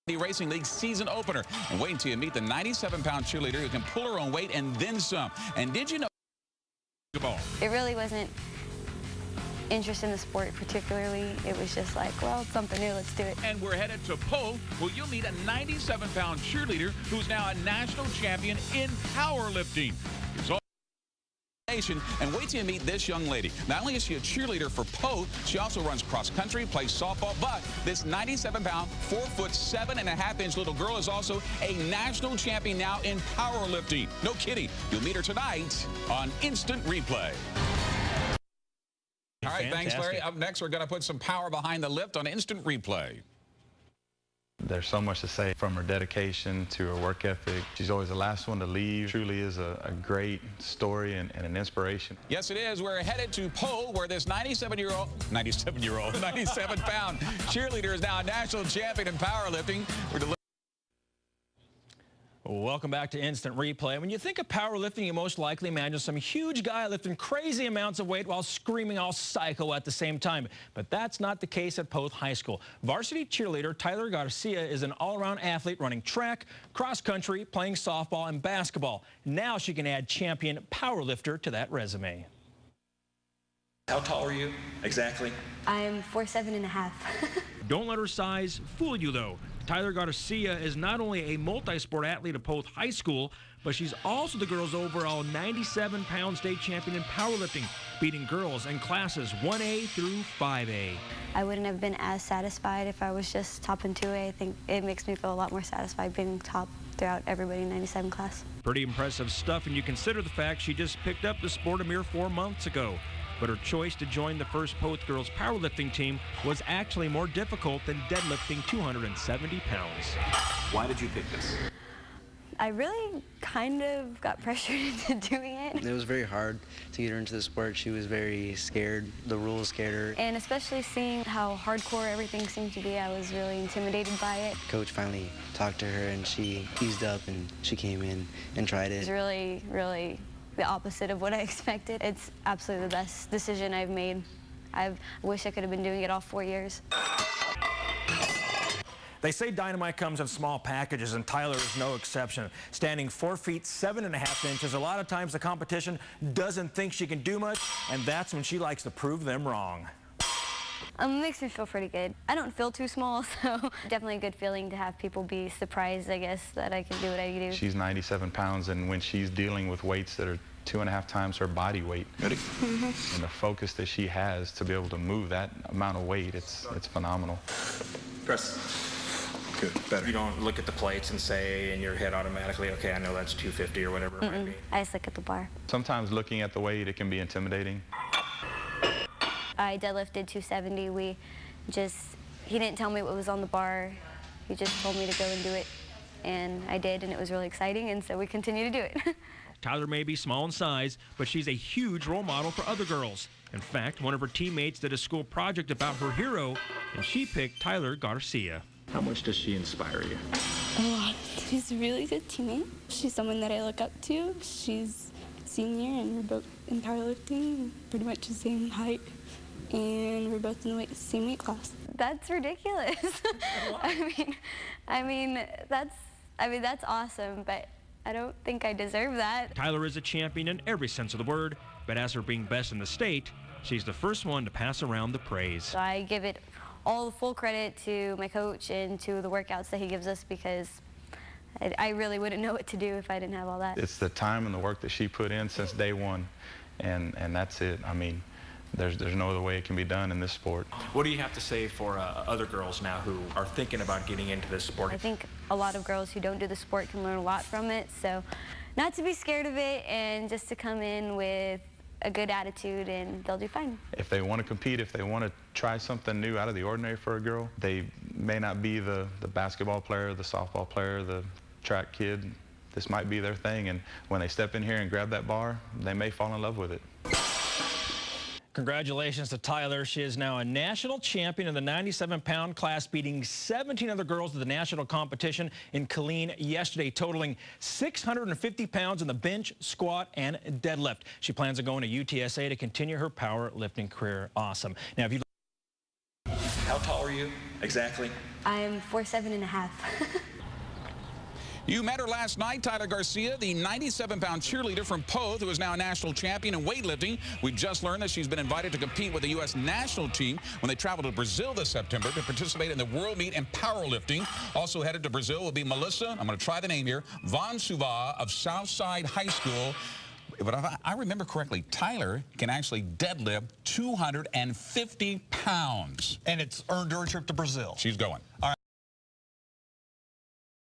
The Racing League season opener. And wait until you meet the 97-pound cheerleader who can pull her own weight and then some. And did you know? It really wasn't interest in the sport particularly. It was just like, well, it's something new, let's do it. And we're headed to Pole, where you'll meet a 97-pound cheerleader who's now a national champion in powerlifting. It's all and wait till you meet this young lady. Not only is she a cheerleader for Poe, she also runs cross country, plays softball, but this 97-pound, 4'7.5" little girl is also a national champion now in powerlifting. No kidding. You'll meet her tonight on Instant Replay. All right, thanks, Larry. Up next, we're going to put some power behind the lift on Instant Replay. There's so much to say, from her dedication to her work ethic. She's always the last one to leave. Truly is a great story and an inspiration. Yes, it is. We're headed to Pole, where this 97-pound cheerleader is now a national champion in powerlifting. Welcome back to Instant Replay. When you think of powerlifting, you most likely imagine some huge guy lifting crazy amounts of weight while screaming all psycho at the same time. But that's not the case at Poth High School. Varsity cheerleader Tyler Garcia is an all-around athlete running track, cross country, playing softball, and basketball. Now she can add champion powerlifter to that resume. How tall are you exactly? I'm 4'7.5". Don't let her size fool you, though. Tyler Garcia is not only a multi-sport athlete at Poth High School, but she's also the girls' overall 97-pound state champion in powerlifting, beating girls in classes 1A through 5A. I wouldn't have been as satisfied if I was just top in 2A. I think it makes me feel a lot more satisfied being top throughout everybody in 97 class. Pretty impressive stuff, and you consider the fact she just picked up the sport a mere 4 months ago. But her choice to join the first Poth girls powerlifting team was actually more difficult than deadlifting 270 pounds. Why did you pick this? I really kind of got pressured into doing it. It was very hard to get her into the sport. She was very scared. The rules scared her. And especially seeing how hardcore everything seemed to be, I was really intimidated by it. Coach finally talked to her and she eased up and she came in and tried it. It was really, really the opposite of what I expected. It's absolutely the best decision I've made. I wish I could have been doing it all 4 years. They say dynamite comes in small packages, and Tyler is no exception. Standing 4 feet 7.5 inches, a lot of times the competition doesn't think she can do much, and that's when she likes to prove them wrong. It makes me feel pretty good. I don't feel too small, so definitely a good feeling to have people be surprised, I guess, that I can do what I do. She's 97 pounds, and when she's dealing with weights that are 2.5 times her body weight, and the focus that she has to be able to move that amount of weight, it's phenomenal. Press. Good, better. You don't look at the plates and say in your head automatically, okay, I know that's 250 or whatever it might be. I just look at the bar. Sometimes looking at the weight, it can be intimidating. I deadlifted 270. He didn't tell me what was on the bar. He just told me to go and do it. And I did, and it was really exciting, and so we continue to do it. Tyler may be small in size, but she's a huge role model for other girls. In fact, one of her teammates did a school project about her hero, and she picked Tyler Garcia. How much does she inspire you? A lot. She's a really good teammate. She's someone that I look up to. She's a senior, and we're both in powerlifting, pretty much the same height, and we're both in the same weight class. That's ridiculous. I mean, that's awesome, but I don't think I deserve that. Tyler is a champion in every sense of the word, but as for being best in the state, she's the first one to pass around the praise. So I give it all the full credit to my coach and to the workouts that he gives us, because I really wouldn't know what to do if I didn't have all that. It's the time and the work that she put in since day one, and that's it. I mean, there's no other way it can be done in this sport. What do you have to say for other girls now who are thinking about getting into this sport? I think a lot of girls who don't do the sport can learn a lot from it, so not to be scared of it and just to come in with a good attitude, and they'll do fine. If they want to compete, if they want to try something new out of the ordinary for a girl, they may not be the basketball player, the softball player, the track kid. This might be their thing, and when they step in here and grab that bar, they may fall in love with it. Congratulations to Tyler. She is now a national champion in the 97-pound class, beating 17 other girls at the national competition in Killeen yesterday, totaling 650 pounds in the bench, squat, and deadlift. She plans on going to UTSA to continue her powerlifting career. Awesome. Now, if you... How tall are you exactly? I'm 4'7½". You met her last night, Tyler Garcia, the 97-pound cheerleader from Poth, who is now a national champion in weightlifting. We've just learned that she's been invited to compete with the U.S. national team when they travel to Brazil this September to participate in the world meet in powerlifting. Also headed to Brazil will be Melissa, I'm going to try the name here, Von Suva of Southside High School. But if I remember correctly, Tyler can actually deadlift 250 pounds. And it's earned her a trip to Brazil. She's going. All right.